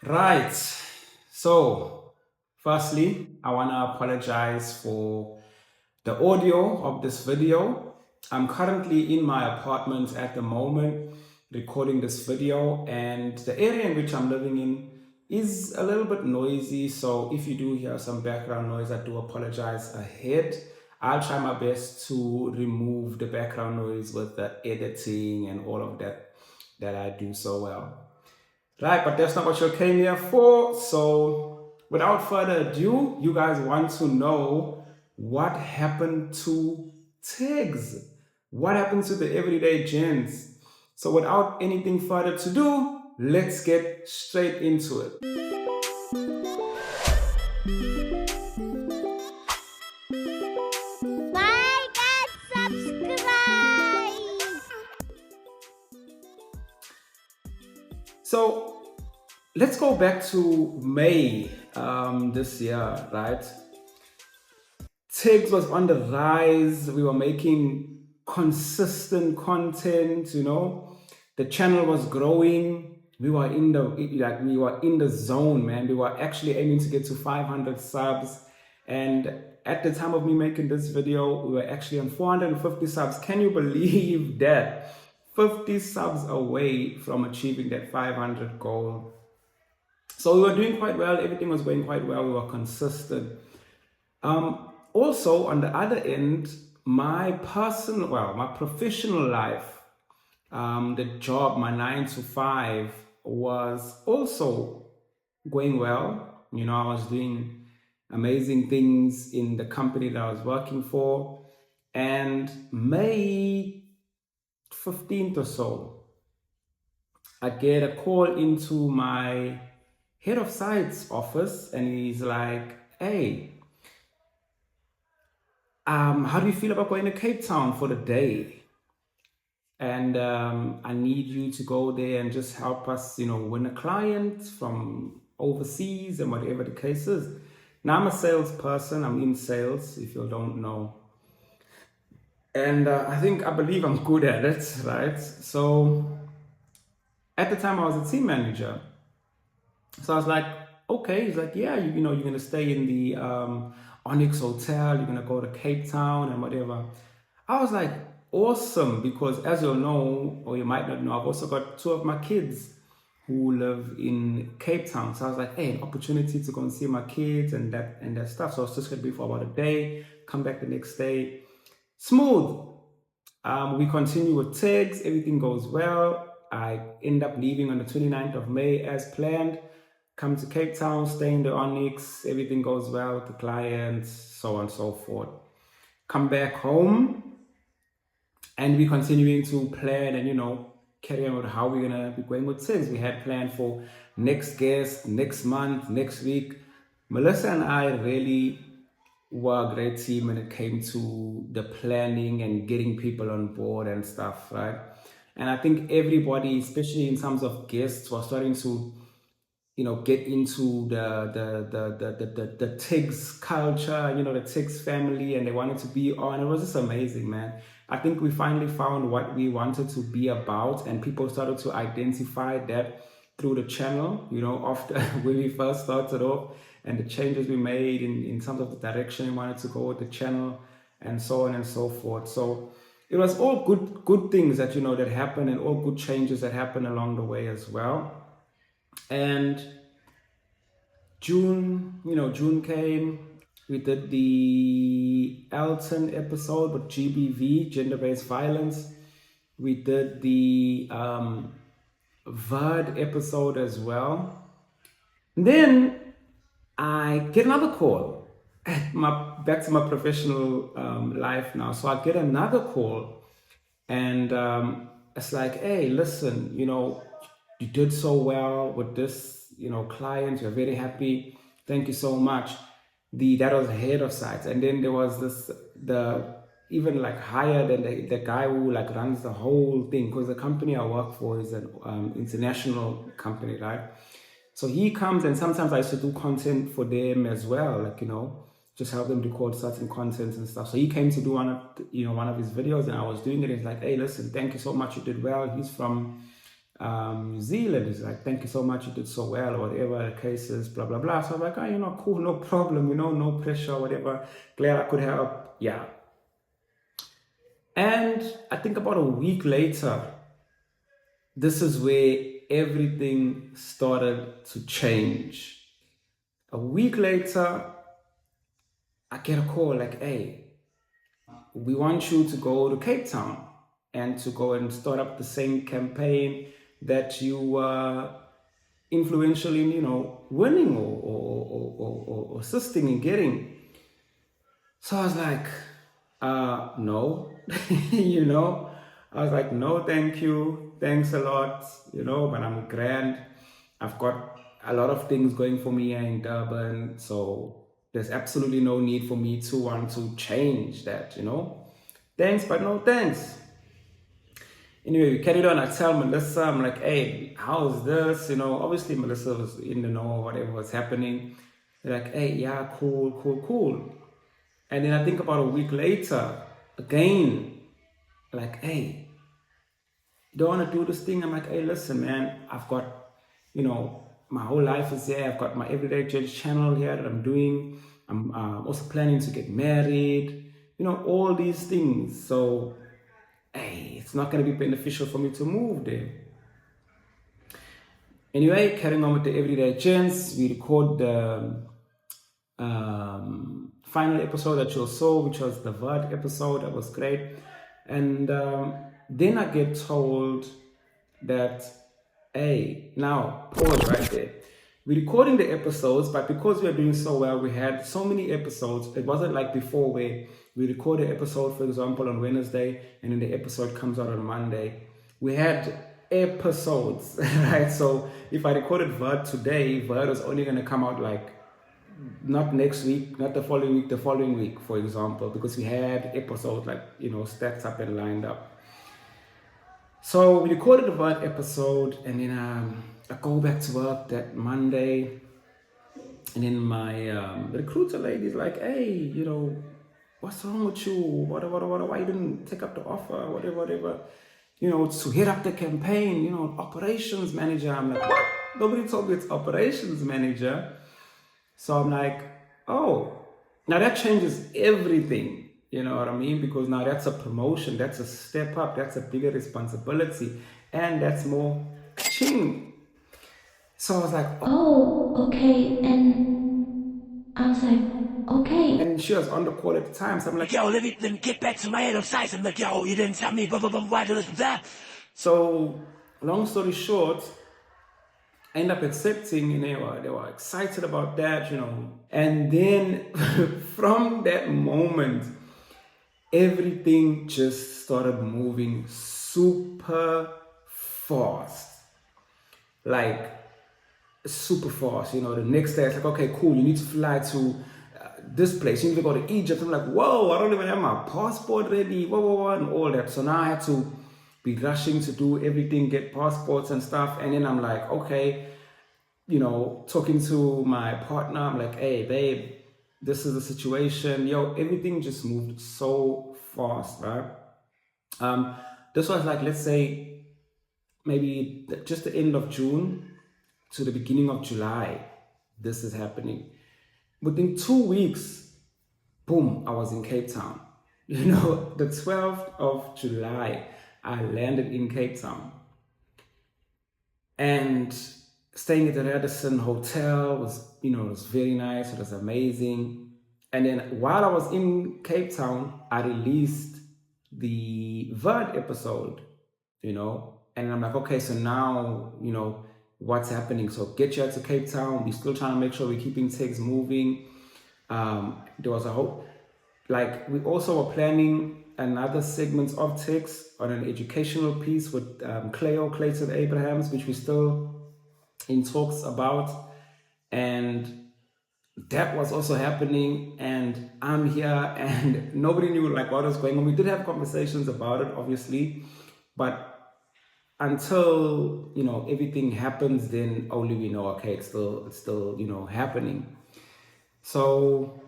Right. So, firstly, I want to apologize for the audio of this video. I'm currently in my apartment at the moment recording this video, and the area in which I'm living in is a little bit noisy. So, if you do hear some background noise, I do apologize ahead. I'll try my best to remove the background noise with the editing and all of that I do so well. Right, but that's not what you came here for. So, without further ado, you guys want to know what happened to Tiggs? What happened to the Everyday Gents? So, without anything further to do, let's get straight into it. Like and subscribe. So, let's go back to May this year, right? Tiggs was on the rise. We were making consistent content, The channel was growing. We were in the zone, man. We were actually aiming to get to 500 subs. And at the time of me making this video, we were actually on 450 subs. Can you believe that? 50 subs away from achieving that 500 goal. So we were doing quite well. Everything was going quite well. We were consistent. Also, on the other end, my professional life, the job, my 9 to 5, was also going well. I was doing amazing things in the company that I was working for. And May 15th or so, I get a call into my head of science office, and he's like, "Hey, how do you feel about going to Cape Town for the day? And I need you to go there and just help us, win a client from overseas and whatever the case is." Now, I'm a salesperson. I'm in sales, if you don't know. And I believe I'm good at it, right? So at the time, I was a team manager. So I was like, okay. He's like, yeah, you're going to stay in the Onyx Hotel. You're going to go to Cape Town and whatever. I was like, awesome, because as you'll know, or you might not know, I've also got two of my kids who live in Cape Town. So I was like, hey, an opportunity to go and see my kids and that stuff. So I was just going to be for about a day, come back the next day. Smooth. We continue with tags. Everything goes well. I end up leaving on the 29th of May as planned. Come to Cape Town, stay in the Onyx. Everything goes well with the clients, so on and so forth. Come back home, and we're continuing to plan and carry on with how we're gonna be going with things. We had planned for next guest, next month, next week. Melissa and I really were a great team when it came to the planning and getting people on board and stuff, right? And I think everybody, especially in terms of guests, was starting to get into the Tiggs culture, the Tiggs family, and they wanted to be on. It was just amazing, man. I think we finally found what we wanted to be about, and people started to identify that through the channel, after when we first started off, and the changes we made in terms of the direction we wanted to go with the channel, and so on and so forth. So it was all good things that happened, and all good changes that happened along the way as well. And June came. We did the Elton episode with GBV, gender-based violence. We did the VERD episode as well. And then I get another call back to my professional life now. So I get another call, and it's like, hey, listen, you did so well with this, client. You're very happy. Thank you so much. That was head of sites, and then there was the even like higher than the guy who like runs the whole thing, because the company I work for is an international company, right? So he comes, and sometimes I used to do content for them as well, like just help them record certain content and stuff. So he came to do one of his videos, and I was doing it. He's like, hey, listen, thank you so much, you did well. He's from New Zealand. He's like, thank you so much, you did so well, or whatever the case is, blah, blah, blah. So I'm like, cool, no problem, no pressure, whatever. Glad I could help. Yeah. And I think about a week later, this is where everything started to change. A week later, I get a call like, hey, we want you to go to Cape Town and to go and start up the same campaign that you were influential in, winning or assisting in getting. So I was like, no, I was like, no, thank you. Thanks a lot, but I'm grand. I've got a lot of things going for me here in Durban. So there's absolutely no need for me to want to change that, Thanks, but no thanks. Anyway, we carried on. I tell Melissa, I'm like, hey, how's this? Obviously Melissa was in the know whatever was happening. They're like, hey, yeah, cool, cool, cool. And then I think about a week later, again, like, hey, you don't want to do this thing? I'm like, hey, listen, man, I've got, my whole life is there. I've got my Everyday Gents channel here that I'm doing. I'm also planning to get married, all these things. So, hey, it's not going to be beneficial for me to move there. Anyway, carrying on with the Everyday Gents, we record the final episode that you saw, which was the VOD episode. That was great. And then I get told that, hey, now pause right there. We're recording the episodes, but because we are doing so well, we had so many episodes. It wasn't like before where we record an episode, for example, on Wednesday, and then the episode comes out on Monday. We had episodes, right? So if I recorded VOD today, VOD was only going to come out like not next week, not the following week, for example, because we had episodes like, stacked up and lined up. So we recorded the VOD episode, and then I go back to work that Monday, and then my recruiter lady is like, hey, what's wrong with you? Why you didn't take up the offer? Whatever. To head up the campaign, operations manager. I'm like, what? Nobody told me it's operations manager. So I'm like, oh, now that changes everything. You know what I mean? Because now that's a promotion, that's a step up, that's a bigger responsibility, and that's more ching. So I was like, oh, okay. And I was like, okay. And she was on the call at the time. So I'm like, yo, let me get back to my head of size. I'm like, yo, you didn't tell me, why do that? So long story short, I ended up accepting, and they were excited about that, And then from that moment, everything just started moving super fast. Like, super fast, The next day, it's like, okay, cool, you need to fly to this place. You need to go to Egypt. I'm like, whoa, I don't even have my passport ready, and all that. So now I had to be rushing to do everything, get passports and stuff. And then I'm like, okay, talking to my partner, I'm like, hey, babe, this is the situation. Everything just moved so fast, right? This was like, let's say, maybe just the end of June to the beginning of July. This is happening. Within 2 weeks, boom, I was in Cape Town. The 12th of July, I landed in Cape Town. And staying at the Radisson Hotel was, it was very nice. It was amazing. And then while I was in Cape Town, I released the VOD episode, and I'm like, okay, so now, what's happening? So get you out to Cape Town. We're still trying to make sure we're keeping things moving. There was a hope. Like, we also were planning another segment of text on an educational piece with Clayton Abrahams, which we're still in talks about. And that was also happening. And I'm here, and nobody knew like what was going on. We did have conversations about it, obviously, but until everything happens, then only we know, okay, it's still happening. So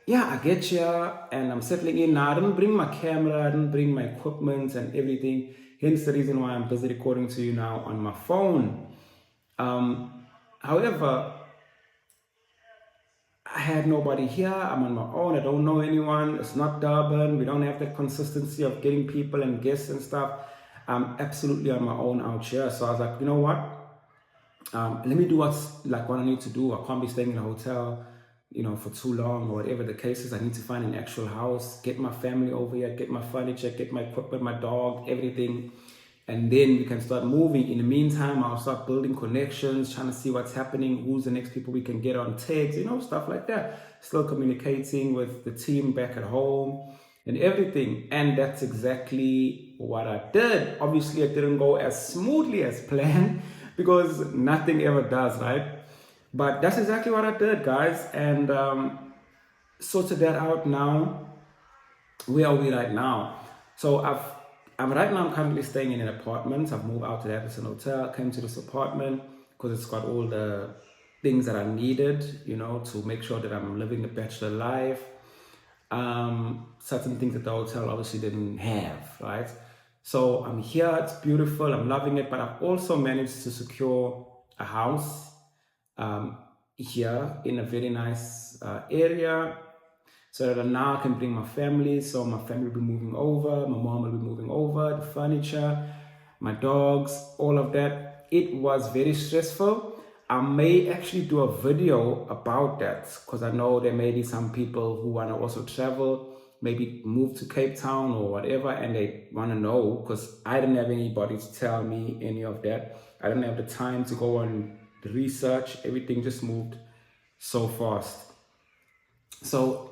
yeah, I get here and I'm settling in. Now, I didn't bring my camera, I didn't bring my equipment and everything. Hence the reason why I'm busy recording to you now on my phone. However, I had nobody here. I'm on my own. I don't know anyone. It's not Durban. We don't have that consistency of getting people and guests and stuff. I'm absolutely on my own out here. So I was like, you know what? Let me do what I need to do. I can't be staying in a hotel, for too long or whatever the case is. I need to find an actual house, get my family over here, get my furniture, get my equipment, my dog, everything. And then we can start moving. In the meantime, I'll start building connections, trying to see what's happening, who's the next people we can get on tags, stuff like that. Still communicating with the team back at home and everything. And that's exactly what I did. Obviously, it didn't go as smoothly as planned because nothing ever does, right? But that's exactly what I did, guys. And sorted that out now. Where are we right now? So I'm currently staying in an apartment. I've moved out to the Everton Hotel, came to this apartment because it's got all the things that I needed, to make sure that I'm living the bachelor life. Certain things that the hotel obviously didn't have, right? So I'm here, it's beautiful, I'm loving it, but I've also managed to secure a house here in a very nice area, so that now I can bring my family. So my family will be moving over, my mom will be moving over, the furniture, my dogs, all of that. It was very stressful. I may actually do a video about that because I know there may be some people who want to also travel, maybe move to Cape Town or whatever, and they want to know, because I didn't have anybody to tell me any of that. I didn't have the time to go on the research. Everything just moved so fast. So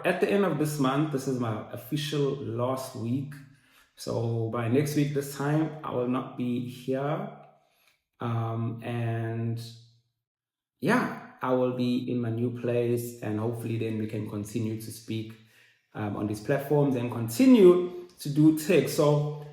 at the end of this month, this is my official last week. So by next week, this time, I will not be here. And yeah, I will be in my new place, and hopefully then we can continue to speak on these platforms and continue to do tech. So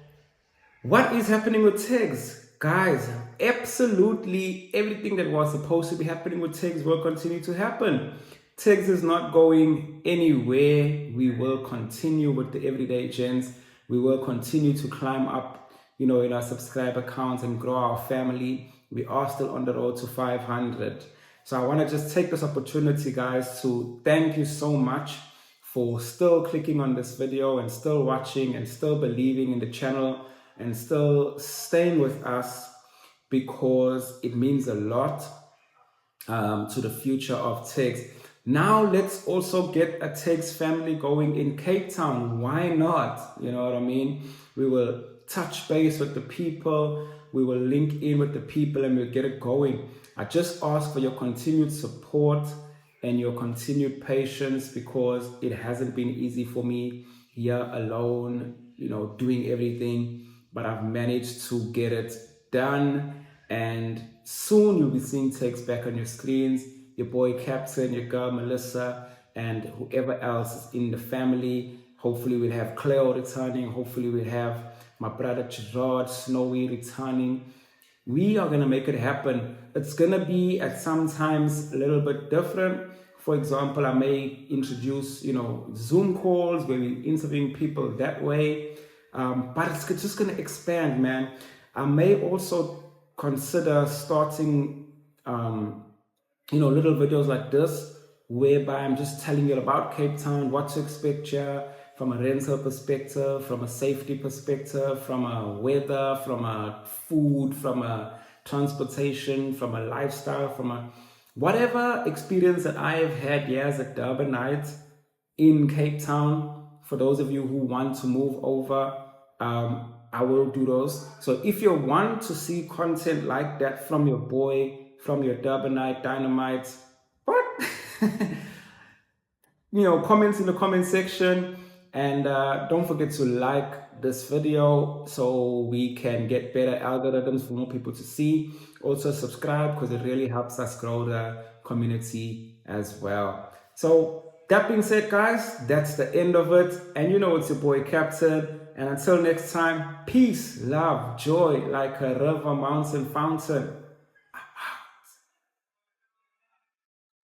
what is happening with tags? Guys, absolutely everything that was supposed to be happening with tags will continue to happen. Tags is not going anywhere. We will continue with the Everyday Gents. We will continue to climb up, in our subscriber counts and grow our family. We are still on the road to 500. So I want to just take this opportunity, guys, to thank you so much for still clicking on this video and still watching and still believing in the channel and still staying with us, because it means a lot to the future of Tags. Now let's also get a Tags family going in Cape Town. Why not? You know what I mean? We will touch base with the people. We will link in with the people and we'll get it going. I just ask for your continued support and your continued patience, because it hasn't been easy for me here alone, doing everything, but I've managed to get it done. And soon you'll be seeing Tags back on your screens. Your boy Kaptin, your girl Melissa, and whoever else is in the family. Hopefully we'll have Cleo returning. Hopefully we'll have my brother Gerard Snowy returning. We are going to make it happen. It's going to be at sometimes a little bit different. For example, I may introduce, Zoom calls where we're interviewing people that way. But it's just going to expand, man. I may also consider starting, little videos like this, whereby I'm just telling you about Cape Town, what to expect here, from a rental perspective, from a safety perspective, from a weather, from a food, from a transportation, from a lifestyle, from a whatever experience that I have had here as a Durbanite in Cape Town. For those of you who want to move over, I will do those. So if you want to see content like that from your boy, from your Durbanite Dynamite, what? Comments in the comment section. And don't forget to like this video so we can get better algorithms for more people to see. Also subscribe, because it really helps us grow the community as well. So that being said, guys, that's the end of it. And it's your boy Kaptin. And until next time, peace, love, joy, like a river, mountain, fountain.